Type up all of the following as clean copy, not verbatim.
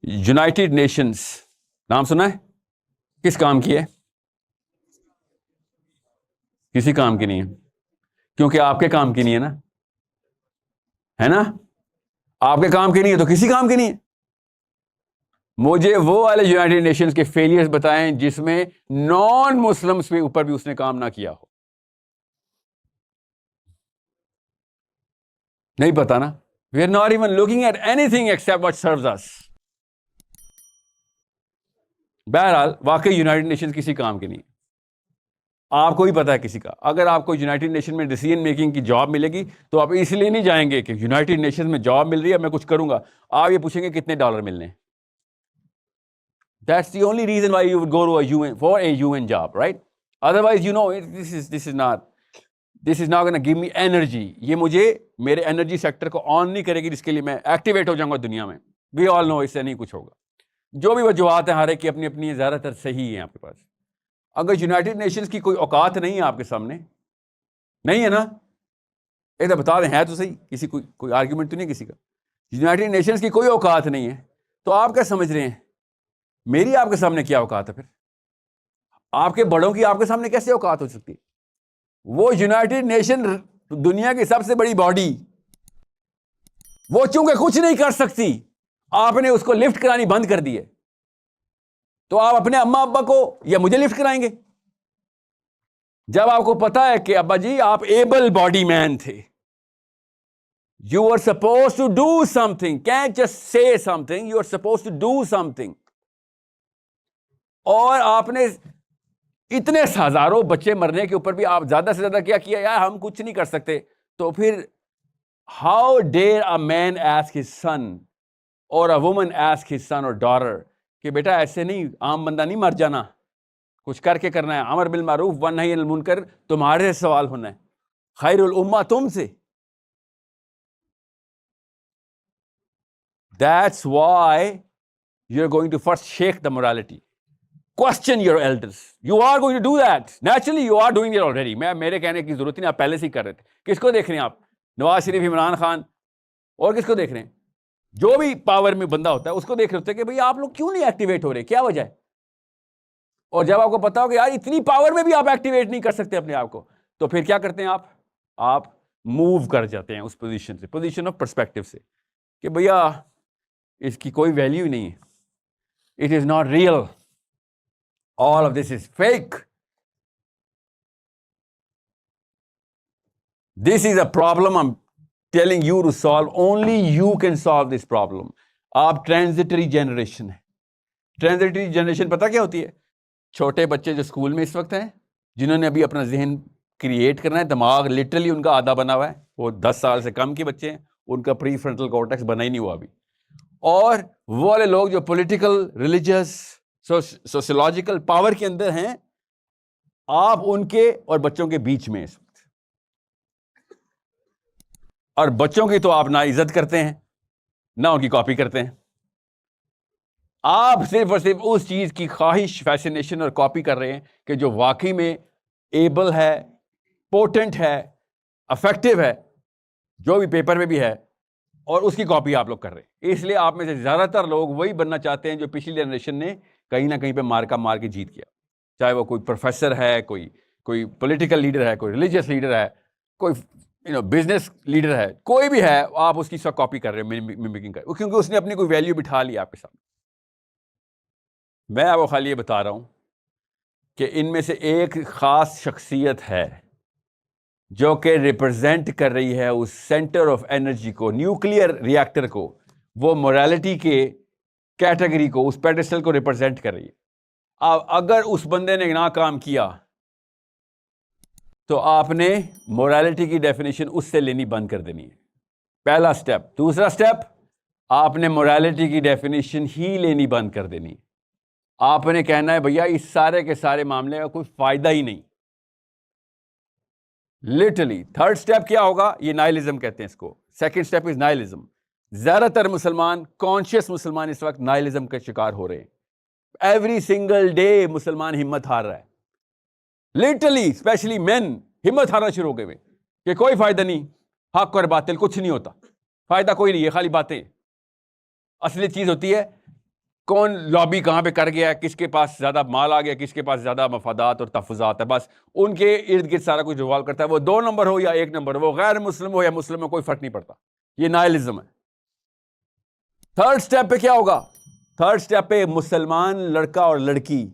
United nations نام سنا ہے؟ کس کام کی ہے؟ کسی کام کی نہیں ہے، کیونکہ آپ کے کام کی نہیں ہے نا؟ آپ کے کام کی نہیں ہے تو کسی کام کی نہیں ہے. مجھے وہ والے یونائٹیڈ نیشنز کے فیلئرز بتائیں جس میں نان مسلمس کے اوپر بھی اس نے کام نہ کیا ہو. نہیں پتا نا. We are not even looking at anything except what serves us. بہرحال واقعی یونائٹڈ نیشنز کسی کام کی نہیں. آپ کو ہی پتا ہے کسی کا. اگر آپ کو یونائٹڈ نیشن میں ڈیسیژن میکنگ کی جاب ملے گی تو آپ اس لیے نہیں جائیں گے کہ یونائٹڈ نیشن میں جاب مل رہی ہے میں کچھ کروں گا. آپ یہ پوچھیں گے کتنے ڈالر ملنے ہیں. That's the only reason why you would go to a UN for a UN job, right? Otherwise, you know, this is not going to give me energy. یہ مجھے میرے انرجی سیکٹر کو آن نہیں کرے گی جس کے لیے میں ایکٹیویٹ ہو جاؤں گا دنیا میں. We all know اس سے نہیں کچھ ہوگا. جو بھی وجوہات ہیں ہر ایک کی اپنی اپنی زیادہ تر صحیح ہیں آپ کے پاس. اگر یونائٹڈ نیشنز کی کوئی اوقات نہیں ہے آپ کے سامنے، نہیں ہے نا، ایک تو بتا دیں ہے تو صحیح، کسی کوئی آرگیومنٹ تو نہیں کسی کا. یونائٹڈ نیشنز کی کوئی اوقات نہیں ہے تو آپ کیا سمجھ رہے ہیں میری آپ کے سامنے کیا اوقات ہے؟ پھر آپ کے بڑوں کی آپ کے سامنے کیسے اوقات ہو سکتی ہے؟ وہ یونائٹڈ نیشن دنیا کی سب سے بڑی باڈی، وہ چونکہ کچھ نہیں کر سکتی، آپ نے اس کو لفٹ کرانی بند کر دی ہے، تو آپ اپنے اماں ابا کو یا مجھے لفٹ کرائیں گے؟ جب آپ کو پتا ہے کہ ابا جی آپ ایبل باڈی مین تھے، you are suppose to do something, can't just say something, you are suppose to do something, اور آپ نے اتنے ہزاروں بچے مرنے کے اوپر بھی آپ زیادہ سے زیادہ کیا کیا یار ہم کچھ نہیں کر سکتے. تو پھر how dare a man ask his son اور a woman ask his son اور ڈاٹر کہ بیٹا ایسے نہیں، عام بندہ نہیں مر جانا، کچھ کر کے کرنا ہے. امر بالمعروف ونہی عن المنکر تمہارے سے سوال ہونا ہے، خیر الامہ تم سے. That's why you're going to first shake the morality. Question your elders. You are going to do that. Naturally, you are doing it already. میرے کہنے کی ضرورت نہیں، آپ پہلے سے ہی کر رہے تھے. کس کو دیکھ رہے ہیں آپ؟ نواز شریف، عمران خان، اور کس کو دیکھ رہے ہیں؟ جو بھی پاور میں بندہ ہوتا ہے اس کو دیکھ رہے ہوتے ہیں کہ بھئی آپ لوگ کیوں نہیں ایکٹیویٹ ہو رہے، کیا وجہ ہے؟ اور جب آپ کو پتا ہو کہ یار اتنی پاور میں بھی آپ ایکٹیویٹ نہیں کر سکتے اپنے آپ کو، تو پھر کیا کرتے ہیں آپ موو کر جاتے ہیں اس پوزیشن سے، پوزیشن آف پرسپیکٹو سے، کہ بھیا اس کی کوئی ویلیو نہیں ہے، it is not real, all of this is fake. This is a problem I'm telling you to solve. Only you can solve this problem. آپ ٹرانزٹری جنریشن ہے. ٹرانزٹری جنریشن پتہ کیا ہوتی ہے؟ چھوٹے بچے جو اسکول میں اس وقت ہیں، جنہوں نے ابھی اپنا ذہن کریٹ کرنا ہے، دماغ لٹرلی ان کا آدھا بنا ہوا ہے، وہ 10 سال سے کم کے بچے ہیں، ان کا پری فرنٹل کارٹیکس بنا ہی نہیں ہوا ابھی. اور وہ والے لوگ جو پولیٹیکل، ریلیجیس، سوشیولوجیکل پاور کے اندر ہیں، آپ ان کے اور بچوں کے بیچ میں اس وقت. اور بچوں کی تو آپ نہ عزت کرتے ہیں نہ ان کی کاپی کرتے ہیں. آپ صرف اور صرف اس چیز کی خواہش، فیسینیشن اور کاپی کر رہے ہیں کہ جو واقعی میں ایبل ہے، پوٹنٹ ہے، افیکٹو ہے، جو بھی پیپر میں بھی ہے، اور اس کی کاپی آپ لوگ کر رہے ہیں. اس لیے آپ میں سے زیادہ تر لوگ وہی بننا چاہتے ہیں جو پچھلی جنریشن نے کہیں نہ کہیں پہ مار کے جیت گیا. چاہے وہ کوئی پروفیسر ہے، کوئی پولیٹیکل لیڈر ہے، کوئی ریلیجیس لیڈر ہے، کوئی بزنس لیڈر ہے، کوئی بھی ہے، آپ اس کی سب کاپی کر رہے ہیں، ممکنگ کر، کیونکہ اس نے اپنی کوئی ویلیو بٹھا لی آپ کے سامنے. میں آپ کو خالی یہ بتا رہا ہوں کہ ان میں سے ایک خاص شخصیت ہے جو کہ ریپرزینٹ کر رہی ہے اس سینٹر آف انرجی کو، نیوکلیئر ریئیکٹر کو، وہ موریلٹی کے کیٹیگری کو، اس پیڈسٹل کو ریپرزینٹ کر رہی ہے. اگر اس بندے نے نہ کام کیا تو آپ نے موریلٹی کی ڈیفینیشن اس سے لینی بند کر دینی ہے. پہلا سٹیپ. دوسرا سٹیپ، آپ نے موریلٹی کی ڈیفینیشن ہی لینی بند کر دینی ہے. آپ نے کہنا ہے بھیا اس سارے کے سارے معاملے کا کوئی فائدہ ہی نہیں. لٹرلی. تھرڈ سٹیپ کیا ہوگا؟ یہ نائلزم کہتے ہیں اس کو. سیکنڈ سٹیپ از نائلزم. زیادہ تر مسلمان، کانشیس مسلمان اس وقت نائلزم کا شکار ہو رہے ہیں. ایوری سنگل ڈے مسلمان ہمت ہار رہا ہے. لٹرلی اسپیشلی مین ہمت ہارنا شروع ہو گئے کہ کوئی فائدہ نہیں، حق اور باطل کچھ نہیں ہوتا، فائدہ کوئی نہیں ہے، خالی باتیں. اصلی چیز ہوتی ہے کون لابی کہاں پہ کر گیا ہے, کس کے پاس زیادہ مال آ گیا, کس کے پاس زیادہ مفادات اور تحفظات ہے, بس ان کے ارد گرد سارا کچھ ریوالو کرتا ہے. وہ 2 نمبر ہو یا 1 نمبر, وہ غیر مسلم ہو یا مسلم ہو, کوئی فرق نہیں پڑتا. یہ نائلزم ہے. تھرڈ سٹیپ پہ کیا ہوگا؟ تھرڈ سٹیپ پہ مسلمان لڑکا اور لڑکی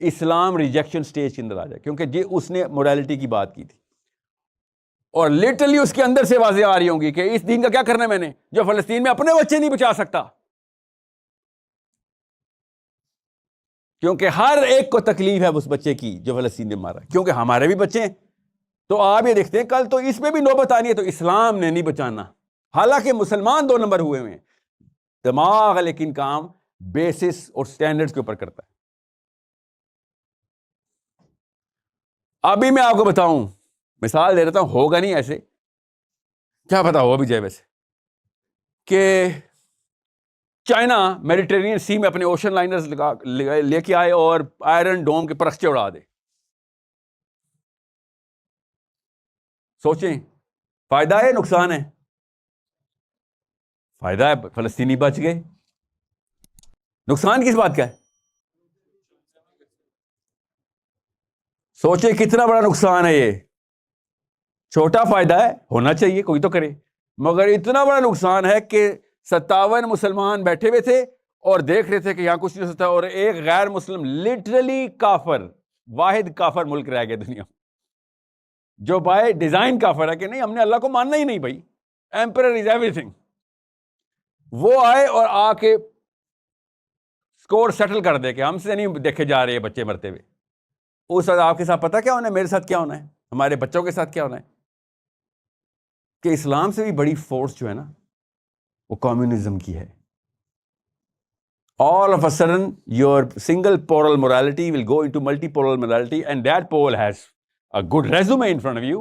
اسلام ریجیکشن سٹیج کے اندر آ جائے, کیونکہ اس نے موریلٹی کی بات کی تھی اور لٹرلی اس کے اندر سے واضح آ رہی ہوں گی کہ اس دین کا کیا کرنا ہے میں نے, جو فلسطین میں اپنے بچے نہیں بچا سکتا. کیونکہ ہر ایک کو تکلیف ہے اس بچے کی جو فلسطین نے مارا, کیونکہ ہمارے بھی بچے ہیں. تو آپ یہ دیکھتے ہیں کل تو اس میں بھی نوبت آنی ہے, تو اسلام نے نہیں بچانا. حالانکہ مسلمان 2 نمبر ہوئے ہیں, دماغ لیکن کام بیسس اور سٹینڈرڈز کے اوپر کرتا ہے. ابھی میں آپ کو بتاؤں, مثال دے رہتا ہوں, ہوگا نہیں ایسے, کیا پتا ہو بھی جائے ویسے, کہ چائنا میڈیٹرینین سی میں اپنے اوشن لائنرز لے کے آئے اور آئرن ڈوم کے پرخچے اڑا دے. سوچیں, فائدہ ہے نقصان ہے؟ فائدہ ہے, فلسطینی بچ گئے. نقصان کس بات کا ہے؟ سوچیں کتنا بڑا نقصان ہے. یہ چھوٹا فائدہ ہے, ہونا چاہیے کوئی تو کرے, مگر اتنا بڑا نقصان ہے کہ 57 مسلمان بیٹھے ہوئے تھے اور دیکھ رہے تھے کہ یہاں کچھ نہیں ہو سکتا, اور ایک غیر مسلم لٹرلی کافر, واحد کافر ملک رہ گیا دنیا میں, جو بائی ڈیزائن کافر ہے کہ نہیں ہم نے اللہ کو ماننا ہی نہیں بھائی, ایمپرر از ایوری تھنگ. وہ آئے اور آ کے سکور سیٹل کر دے کہ ہم سے نہیں دیکھے جا رہے بچے مرتے ہوئے. اس وقت آپ کے ساتھ پتہ کیا ہونا ہے, میرے ساتھ کیا ہونا ہے, ہمارے بچوں کے ساتھ کیا ہونا ہے, کہ اسلام سے بھی بڑی فورس جو ہے نا وہ کمیونزم کی ہے. All of a sudden your single polar morality will go into multipolar morality, and that pole has a good resume in front of you.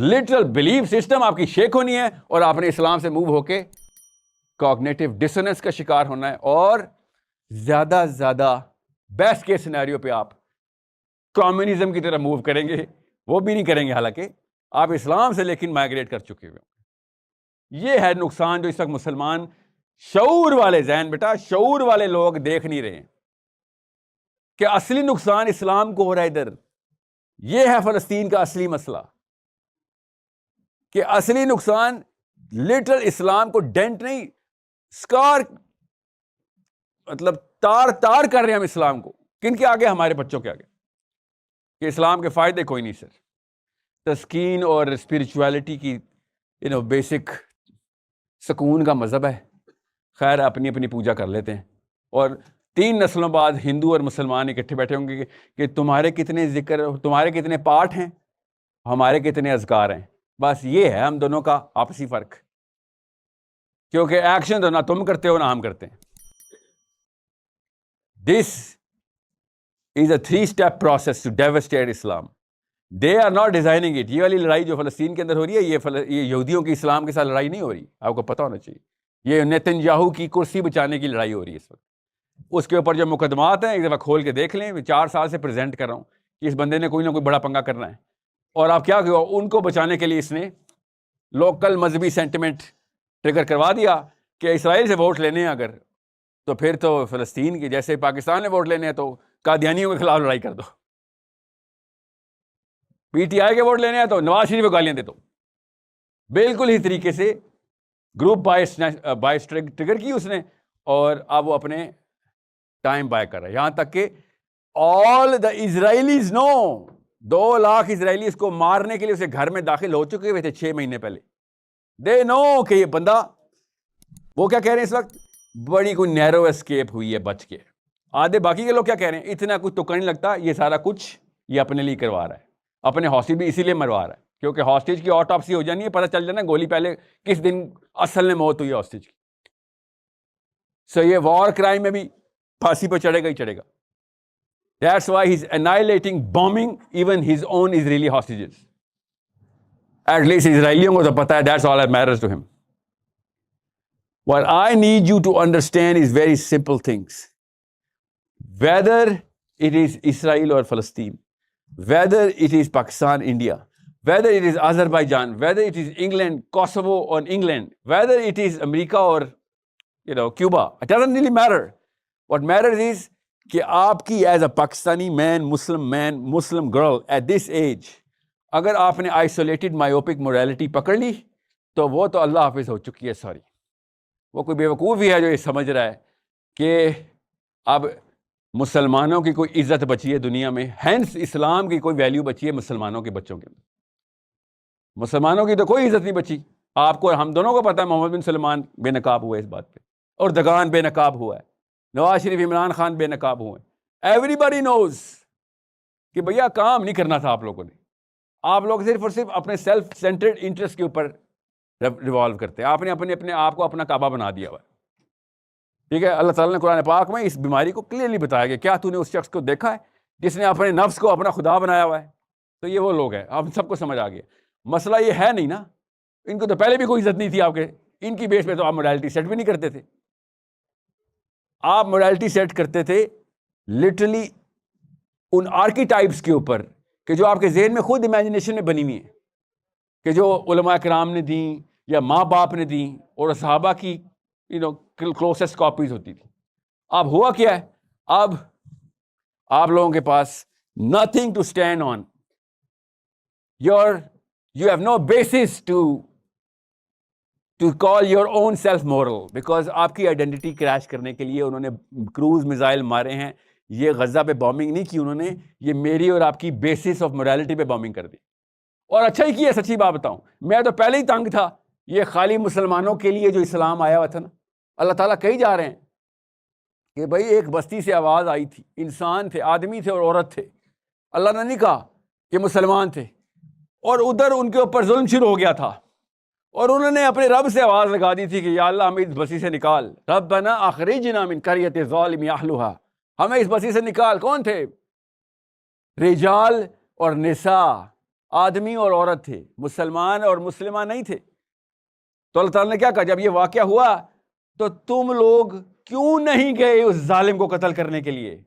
Literal belief system آپ کی شیک ہونی ہے, اور آپ نے اسلام سے موو ہو کے cognitive dissonance کا شکار ہونا ہے, اور زیادہ زیادہ بیسٹ کے سینیریو پہ آپ کمیونزم کی طرح موو کریں گے. وہ بھی نہیں کریں گے حالانکہ آپ اسلام سے لیکن مائگریٹ کر چکے ہوئے. یہ ہے نقصان جو اس وقت مسلمان شعور والے ذہن, بیٹا شعور والے لوگ دیکھ نہیں رہے ہیں کہ اصلی نقصان اسلام کو ہو رہا ہے ادھر. یہ ہے فلسطین کا اصلی مسئلہ, کہ اصلی نقصان لٹرل اسلام کو ڈینٹ نہیں, سکار, مطلب تار تار کر رہے ہیں ہم اسلام کو. کن کے آگے؟ ہمارے بچوں کے آگے, کہ اسلام کے فائدے کوئی نہیں سر. تسکین اور اسپرچویلٹی کی بیسک سکون کا مذہب ہے. خیر اپنی اپنی پوجا کر لیتے ہیں, اور 3 نسلوں بعد ہندو اور مسلمان اکٹھے بیٹھے ہوں گے کہ تمہارے کتنے ذکر, تمہارے کتنے پاٹ ہیں, ہمارے کتنے اذکار ہیں. بس یہ ہے ہم دونوں کا آپسی فرق, کیونکہ ایکشن تو نہ تم کرتے ہو نہ ہم کرتے ہیں. دس از اے 3-step process to devastate Islam. They are not designing it. یہ والی لڑائی جو فلسطین کے اندر ہو رہی ہے, یہ یہودیوں کی اسلام کے ساتھ لڑائی نہیں ہو رہی, آپ کو پتہ ہونا چاہیے. یہ نیتن یاہو کی کرسی بچانے کی لڑائی ہو رہی ہے اس وقت. اس کے اوپر جو مقدمات ہیں ایک دفعہ کھول کے دیکھ لیں. 4 سال سے پریزنٹ کر رہا ہوں کہ اس بندے نے کوئی نہ کوئی بڑا پنگا کرنا ہے, اور آپ کیا کہو, ان کو بچانے کے لیے اس نے لوکل مذہبی سینٹیمنٹ ٹریگر کروا دیا کہ اسرائیل سے ووٹ لینے ہیں اگر, تو پھر تو فلسطین کی جیسے پاکستان نے ووٹ لینے ہیں تو قادیانیوں کے خلاف لڑائی کر دو. پی ٹی آئی کے ووٹ لینے ہیں تو نواز شریف کو گالیاں دے دو. بالکل ہی طریقے سے گروپ بائس ٹریگر کی اس نے, اور اب وہ اپنے ٹائم بائی کر رہا ہے. یہاں تک کہ آل دا اسرائیلیز نو, 2 لاکھ اسرائیلی اس کو مارنے کے لیے اسے گھر میں داخل ہو چکے ہوئے تھے 6 مہینے پہلے. دے نو کہ یہ بندہ, وہ کیا کہہ رہے ہیں اس وقت, بڑی کوئی نیرو اسکیپ ہوئی ہے بچ کے. آدھے باقی کے لوگ کیا کہہ رہے ہیں, اتنا کچھ تو نہیں لگتا, یہ سارا کچھ یہ اپنے لیے کروا رہا ہے, اپنے ہاسٹیج بھی اسی لیے مروا رہا ہے, کیونکہ ہاسٹیج کی آٹوپسی ہو جانی ہے, پتہ چل جانا گولی پہلے کس دن اصل میں موت ہوئی ہے ہاسٹیج کی. سو یہ وار کرائم میں بھی پھانسی پہ چڑھے گا ہی چڑھے گا. That's why he's annihilating, bombing even his own Israeli hostages. At least اسرائیلیوں کو تو پتہ ہے, that's all that matters to him. What I need you to understand is very simple things. Whether it is Israel or Palestine, whether it is Pakistan, India, whether it is Azerbaijan, whether it is England, Kosovo or England, whether it is America or Cuba, it doesn't really matter. What matters is کہ آپ کی as a Pakistani man, Muslim girl at this age, اگر آپ نے isolated مائیوپک morality پکڑ لی تو وہ تو اللہ حافظ ہو چکی ہے ساری. وہ کوئی بیوقوف ہی ہے جو یہ سمجھ رہا ہے کہ اب مسلمانوں کی کوئی عزت بچی ہے دنیا میں، ہینس اسلام کی کوئی ویلیو بچی ہے مسلمانوں کے بچوں کے. مسلمانوں کی تو کوئی عزت نہیں بچی. آپ کو، ہم دونوں کو پتا ہے محمد بن سلمان بے نقاب ہوا ہے اس بات پہ، اور دگان بے نقاب ہوا ہے، نواز شریف عمران خان بے نقاب ہوئے. ایوری باڈی نوز کہ بھیا کام نہیں کرنا تھا آپ لوگوں نے. آپ لوگ صرف اور صرف اپنے سیلف سینٹرڈ انٹرسٹ کے اوپر ریوالو کرتے ہیں. آپ نے اپنے آپ کو اپنا کعبہ بنا دیا ہوا ہے. ٹھیک ہے، اللہ تعالیٰ نے قرآن پاک میں اس بیماری کو کلیئرلی بتایا کہ کیا تو نے اس شخص کو دیکھا ہے جس نے اپنے نفس کو اپنا خدا بنایا ہوا ہے؟ تو یہ وہ لوگ ہیں. آپ سب کو سمجھ آ گیا. مسئلہ یہ ہے نہیں نا، ان کو تو پہلے بھی کوئی عزت نہیں تھی آپ کے، ان کی بیس پہ تو آپ موڈیلٹی سیٹ بھی نہیں کرتے تھے. آپ موڈیلٹی سیٹ کرتے تھے لٹرلی ان آرکیٹائپس کے اوپر کہ جو آپ کے ذہن میں خود امیجنیشن میں بنی ہوئی ہیں، کہ جو علماء کرام نے دیں یا ماں باپ نے دیں اور صحابہ کی کلوزسٹ کاپیز ہوتی تھی. اب ہوا کیا ہے؟ اب آپ لوگوں کے پاس nothing to stand on. You have no basis to call your own self moral, because آپ کی آئیڈینٹی کریش کرنے کے لیے انہوں نے کروز میزائل مارے ہیں. یہ غزہ پہ بامبنگ نہیں کی انہوں نے، یہ میری اور آپ کی بیسس آف موریلٹی پہ بامبنگ کر دی. اور اچھا ہی کیا. سچی بات بتاؤں، میں تو پہلے ہی تنگ تھا. یہ خالی مسلمانوں کے لیے جو اسلام آیا ہوا تھا نا، اللہ تعالیٰ کہی جا رہے ہیں کہ بھائی ایک بستی سے آواز آئی تھی، انسان تھے، آدمی تھے اور عورت تھے. اللہ نے نہیں کہا کہ مسلمان تھے، اور ادھر ان کے اوپر ظلم شروع ہو گیا تھا، اور انہوں نے اپنے رب سے آواز لگا دی تھی کہ یا اللہ ہمیں اس بستی سے نکال. ربنا اخرجنا من قریۃ ظالم اہلھا، ہمیں اس بستی سے نکال. کون تھے؟ رجال اور نساء، آدمی اور عورت تھے، مسلمان اور مسلمہ نہیں تھے. تو اللہ تعالیٰ نے کیا کہا؟ جب یہ واقعہ ہوا تو تم لوگ کیوں نہیں گئے اس ظالم کو قتل کرنے کے لیے؟